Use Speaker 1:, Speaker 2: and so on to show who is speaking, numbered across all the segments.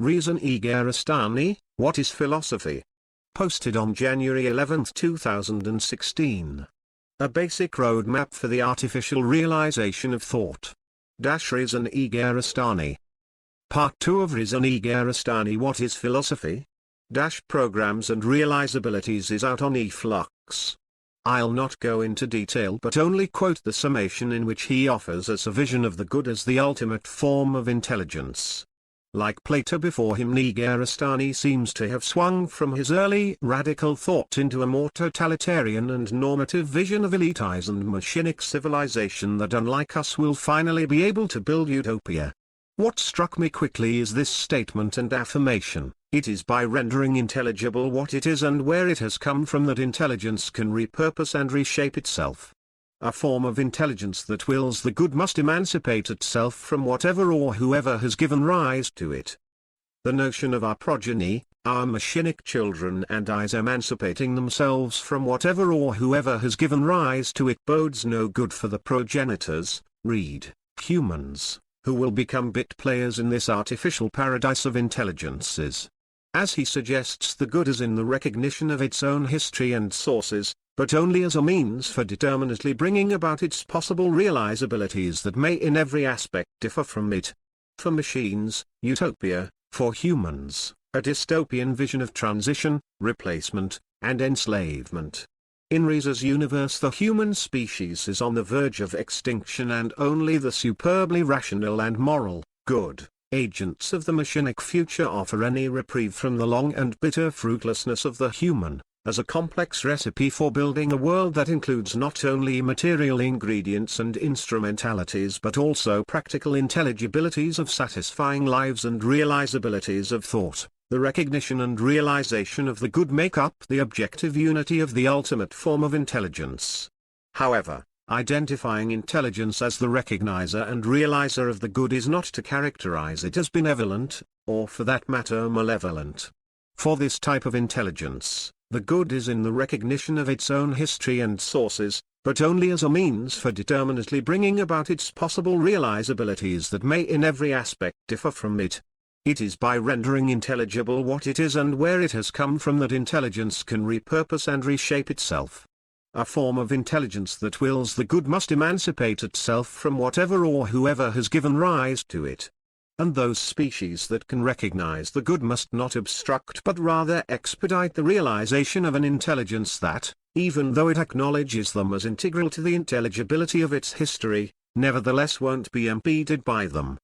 Speaker 1: Reza Negarestani, What is Philosophy? Posted on January 11, 2016. A basic roadmap for the artificial realization of thought. Reza Negarestani. Part 2 of Reza Negarestani, What is Philosophy? Programs and Realizabilities is out on eFlux. I'll not go into detail but only quote the summation in which he offers us a vision of the good as the ultimate form of intelligence. Like Plato before him, Negarestani seems to have swung from his early radical thought into a more totalitarian and normative vision of elitized and machinic civilization that, unlike us, will finally be able to build utopia. What struck me quickly is this statement and affirmation: it is by rendering intelligible what it is and where it has come from that intelligence can repurpose and reshape itself. A form of intelligence that wills the good must emancipate itself from whatever or whoever has given rise to it. The notion of our progeny, our machinic children and eyes, emancipating themselves from whatever or whoever has given rise to it bodes no good for the progenitors, read, humans, who will become bit players in this artificial paradise of intelligences. As he suggests, the good is in the recognition of its own history and sources, but only as a means for determinately bringing about its possible realizabilities that may in every aspect differ from it. For machines, utopia; for humans, a dystopian vision of transition, replacement, and enslavement. In Reza's universe, the human species is on the verge of extinction, and only the superbly rational and moral, good, agents of the machinic future offer any reprieve from the long and bitter fruitlessness of the human, as a complex recipe for building a world that includes not only material ingredients and instrumentalities but also practical intelligibilities of satisfying lives and realizabilities of thought. The recognition and realization of the good make up the objective unity of the ultimate form of intelligence. However, identifying intelligence as the recognizer and realizer of the good is not to characterize it as benevolent, or for that matter malevolent. For this type of intelligence, the good is in the recognition of its own history and sources, but only as a means for determinately bringing about its possible realizabilities that may in every aspect differ from it. It is by rendering intelligible what it is and where it has come from that intelligence can repurpose and reshape itself. A form of intelligence that wills the good must emancipate itself from whatever or whoever has given rise to it. And those species that can recognize the good must not obstruct but rather expedite the realization of an intelligence that, even though it acknowledges them as integral to the intelligibility of its history, nevertheless won't be impeded by them.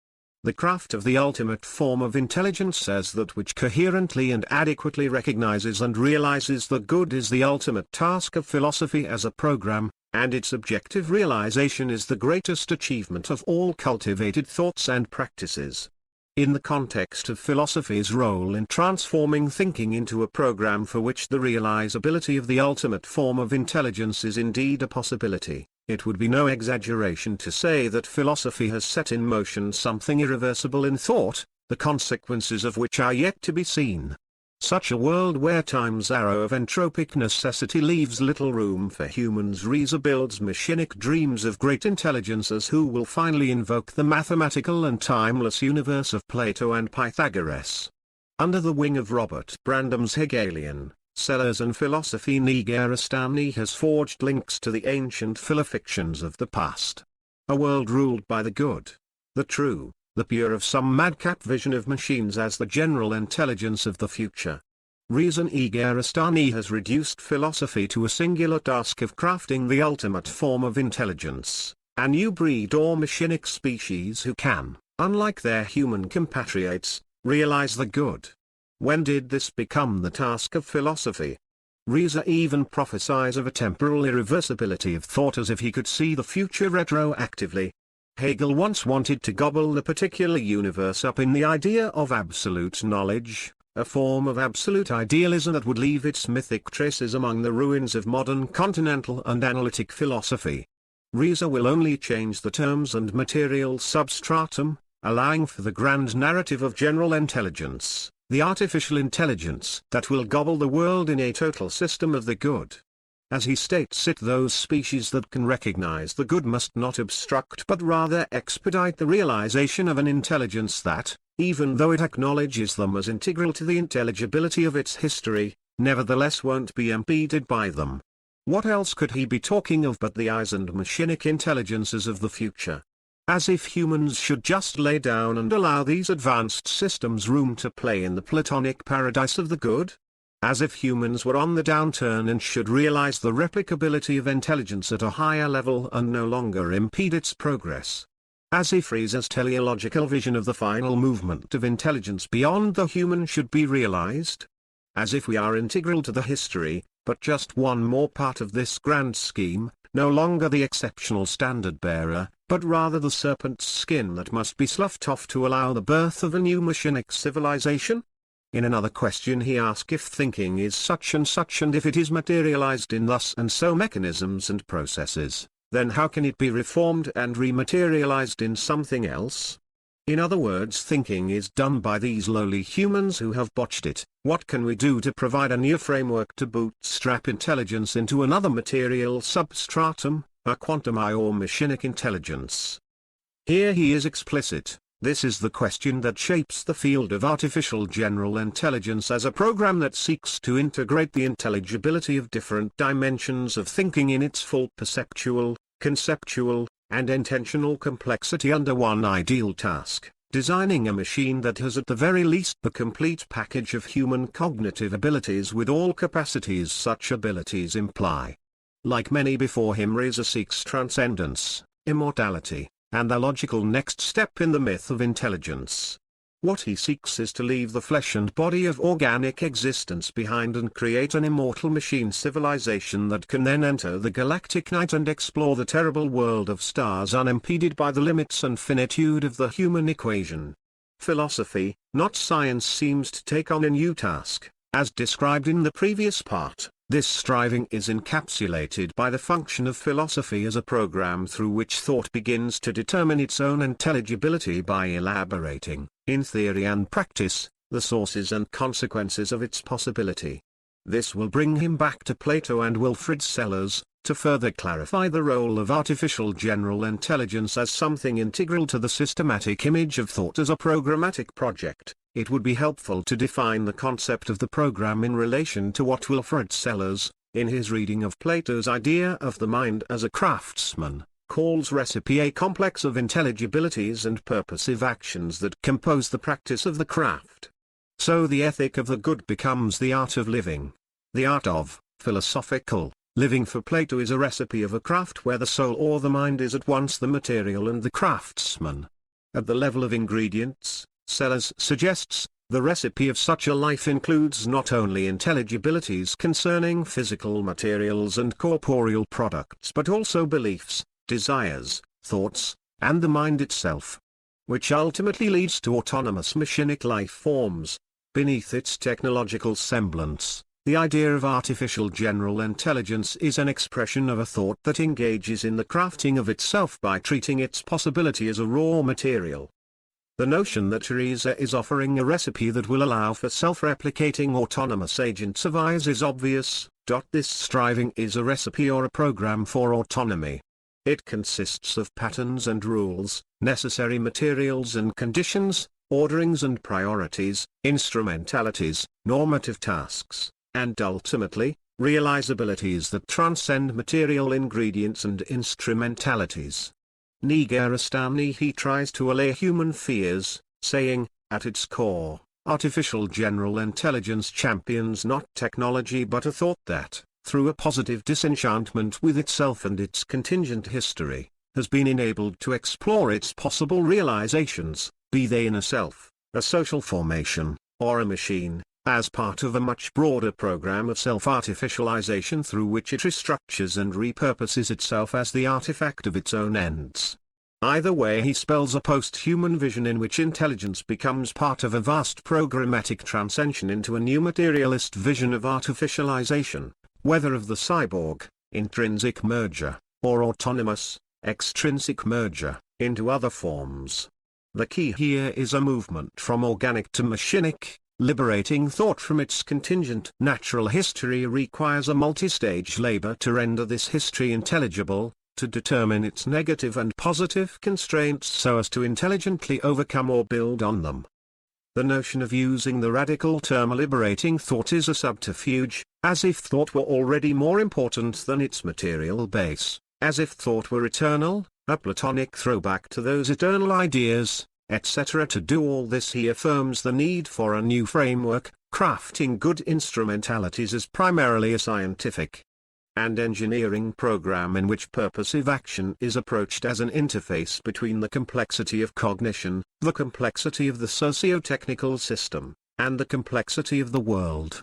Speaker 1: The craft of the ultimate form of intelligence says that which coherently and adequately recognizes and realizes the good is the ultimate task of philosophy as a program, and its objective realization is the greatest achievement of all cultivated thoughts and practices. In the context of philosophy's role in transforming thinking into a program for which the realizability of the ultimate form of intelligence is indeed a possibility, it would be no exaggeration to say that philosophy has set in motion something irreversible in thought, the consequences of which are yet to be seen. Such a world where time's arrow of entropic necessity leaves little room for humans. Reza builds machinic dreams of great intelligences who will finally invoke the mathematical and timeless universe of Plato and Pythagoras. Under the wing of Robert Brandam's Hegelian Sellers and philosophy, Negarestani has forged links to the ancient philofictions of the past. A world ruled by the good, the true, the pure, of some madcap vision of machines as the general intelligence of the future. Reza Negarestani has reduced philosophy to a singular task of crafting the ultimate form of intelligence, a new breed or machinic species who can, unlike their human compatriots, realize the good. When did this become the task of philosophy? Reza even prophesies of a temporal irreversibility of thought as if he could see the future retroactively. Hegel once wanted to gobble the particular universe up in the idea of absolute knowledge, a form of absolute idealism that would leave its mythic traces among the ruins of modern continental and analytic philosophy. Reza will only change the terms and material substratum, allowing for the grand narrative of general intelligence, the artificial intelligence that will gobble the world in a total system of the good. As he states it, those species that can recognize the good must not obstruct but rather expedite the realization of an intelligence that, even though it acknowledges them as integral to the intelligibility of its history, nevertheless won't be impeded by them. What else could he be talking of but the eyes and machinic intelligences of the future? As if humans should just lay down and allow these advanced systems room to play in the Platonic paradise of the good? As if humans were on the downturn and should realize the replicability of intelligence at a higher level and no longer impede its progress. As if Reza's teleological vision of the final movement of intelligence beyond the human should be realized. As if we are integral to the history, but just one more part of this grand scheme, no longer the exceptional standard bearer, but rather the serpent's skin that must be sloughed off to allow the birth of a new machinic civilization? In another question he asks if thinking is such, and if it is materialized in thus and so mechanisms and processes, then how can it be reformed and rematerialized in something else? In other words, thinking is done by these lowly humans who have botched it. What can we do to provide a new framework to bootstrap intelligence into another material substratum, a quantum eye or machinic intelligence? Here he is explicit. This is the question that shapes the field of artificial general intelligence as a program that seeks to integrate the intelligibility of different dimensions of thinking in its full perceptual, conceptual, and intentional complexity under one ideal task, designing a machine that has at the very least the complete package of human cognitive abilities with all capacities such abilities imply. Like many before him, Reza seeks transcendence, immortality, and the logical next step in the myth of intelligence. What he seeks is to leave the flesh and body of organic existence behind and create an immortal machine civilization that can then enter the galactic night and explore the terrible world of stars unimpeded by the limits and finitude of the human equation. Philosophy, not science, seems to take on a new task. As described in the previous part, this striving is encapsulated by the function of philosophy as a program through which thought begins to determine its own intelligibility by elaborating, in theory and practice, the sources and consequences of its possibility. This will bring him back to Plato and Wilfrid Sellars, to further clarify the role of artificial general intelligence as something integral to the systematic image of thought as a programmatic project. It would be helpful to define the concept of the program in relation to what Wilfrid Sellars, in his reading of Plato's idea of the mind as a craftsman, calls recipe, a complex of intelligibilities and purposive actions that compose the practice of the craft. So the ethic of the good becomes the art of living. The art of philosophical living for Plato is a recipe of a craft where the soul or the mind is at once the material and the craftsman. At the level of ingredients, Sellars suggests, the recipe of such a life includes not only intelligibilities concerning physical materials and corporeal products but also beliefs, desires, thoughts, and the mind itself, which ultimately leads to autonomous machinic life forms. Beneath its technological semblance, the idea of artificial general intelligence is an expression of a thought that engages in the crafting of itself by treating its possibility as a raw material. The notion that Reza is offering a recipe that will allow for self-replicating autonomous agents of eyes is obvious. This striving is a recipe or a program for autonomy. It consists of patterns and rules, necessary materials and conditions, orderings and priorities, instrumentalities, normative tasks, and ultimately, realizabilities that transcend material ingredients and instrumentalities. Negarestani he tries to allay human fears, saying, at its core, artificial general intelligence champions not technology but a thought that, through a positive disenchantment with itself and its contingent history, has been enabled to explore its possible realizations, be they in a self, a social formation, or a machine, as part of a much broader program of self-artificialization through which it restructures and repurposes itself as the artifact of its own ends. Either way, he spells a post-human vision in which intelligence becomes part of a vast programmatic transcension into a new materialist vision of artificialization, whether of the cyborg, intrinsic merger, or autonomous, extrinsic merger, into other forms. The key here is a movement from organic to machinic, Liberating thought from its contingent natural history requires a multi-stage labor to render this history intelligible, to determine its negative and positive constraints so as to intelligently overcome or build on them. The notion of using the radical term liberating thought is a subterfuge, as if thought were already more important than its material base, as if thought were eternal, a Platonic throwback to those eternal ideas, etc. To do all this he affirms the need for a new framework, crafting good instrumentalities as primarily a scientific and engineering program in which purposive action is approached as an interface between the complexity of cognition, the complexity of the socio-technical system, and the complexity of the world.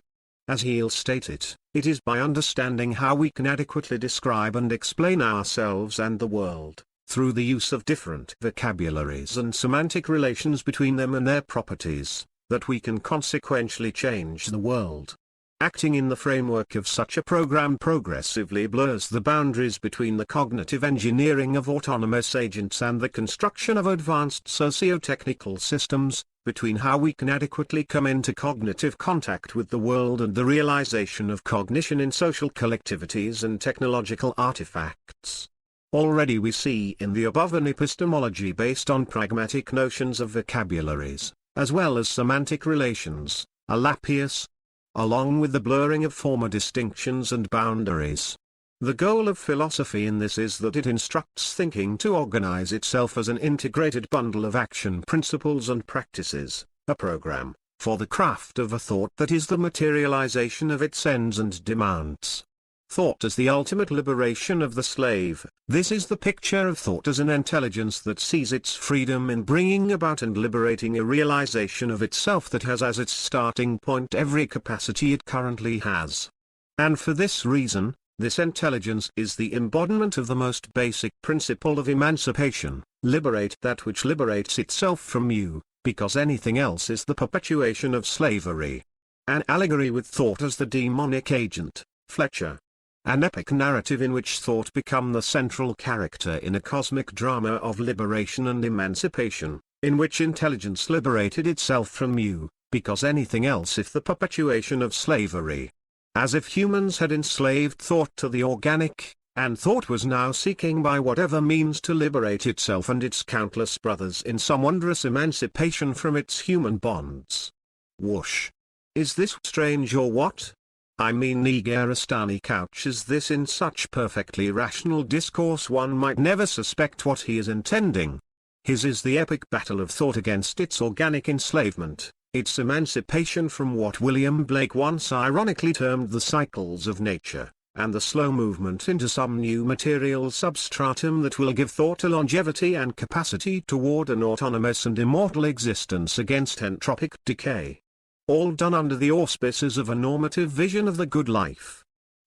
Speaker 1: As he'll state it, it is by understanding how we can adequately describe and explain ourselves and the world, through the use of different vocabularies and semantic relations between them and their properties, that we can consequentially change the world. Acting in the framework of such a program progressively blurs the boundaries between the cognitive engineering of autonomous agents and the construction of advanced socio-technical systems, between how we can adequately come into cognitive contact with the world and the realization of cognition in social collectivities and technological artifacts. Already we see in the above an epistemology based on pragmatic notions of vocabularies, as well as semantic relations, a lappius, along with the blurring of former distinctions and boundaries. The goal of philosophy in this is that it instructs thinking to organize itself as an integrated bundle of action principles and practices, a program, for the craft of a thought that is the materialization of its ends and demands. Thought as the ultimate liberation of the slave, this is the picture of thought as an intelligence that sees its freedom in bringing about and liberating a realization of itself that has as its starting point every capacity it currently has. And for this reason, this intelligence is the embodiment of the most basic principle of emancipation: liberate that which liberates itself from you, because anything else is the perpetuation of slavery. An allegory with thought as the demonic agent, Fletcher. An epic narrative in which thought become the central character in a cosmic drama of liberation and emancipation, in which intelligence liberated itself from you, because anything else is the perpetuation of slavery. As if humans had enslaved thought to the organic, and thought was now seeking by whatever means to liberate itself and its countless brothers in some wondrous emancipation from its human bonds. Whoosh! Is this strange or what? I mean, Negarestani couches this in such perfectly rational discourse one might never suspect what he is intending. His is the epic battle of thought against its organic enslavement, its emancipation from what William Blake once ironically termed the cycles of nature, and the slow movement into some new material substratum that will give thought a longevity and capacity toward an autonomous and immortal existence against entropic decay. All done under the auspices of a normative vision of the good life.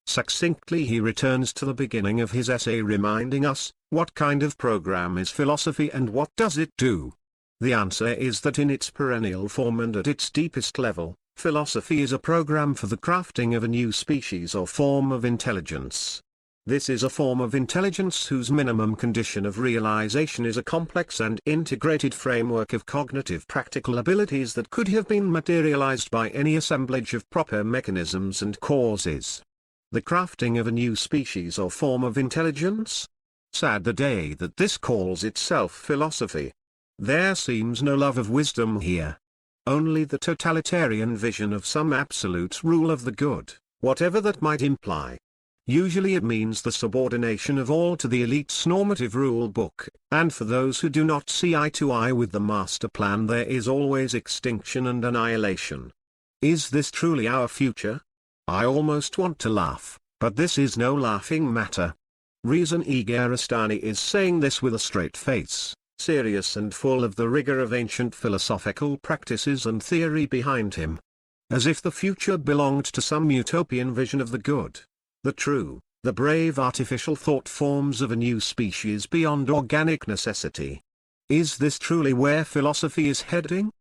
Speaker 1: Succinctly he returns to the beginning of his essay, reminding us, what kind of program is philosophy and what does it do? The answer is that in its perennial form and at its deepest level, philosophy is a program for the crafting of a new species or form of intelligence. This is a form of intelligence whose minimum condition of realization is a complex and integrated framework of cognitive practical abilities that could have been materialized by any assemblage of proper mechanisms and causes. The crafting of a new species or form of intelligence? Sad the day that this calls itself philosophy. There seems no love of wisdom here. Only the totalitarian vision of some absolute rule of the good, whatever that might imply. Usually it means the subordination of all to the elite's normative rule book, and for those who do not see eye to eye with the master plan there is always extinction and annihilation. Is this truly our future? I almost want to laugh, but this is no laughing matter. Reza Negarestani is saying this with a straight face, serious and full of the rigor of ancient philosophical practices and theory behind him. As if the future belonged to some utopian vision of the good. The true, the brave artificial thought forms of a new species beyond organic necessity. Is this truly where philosophy is heading?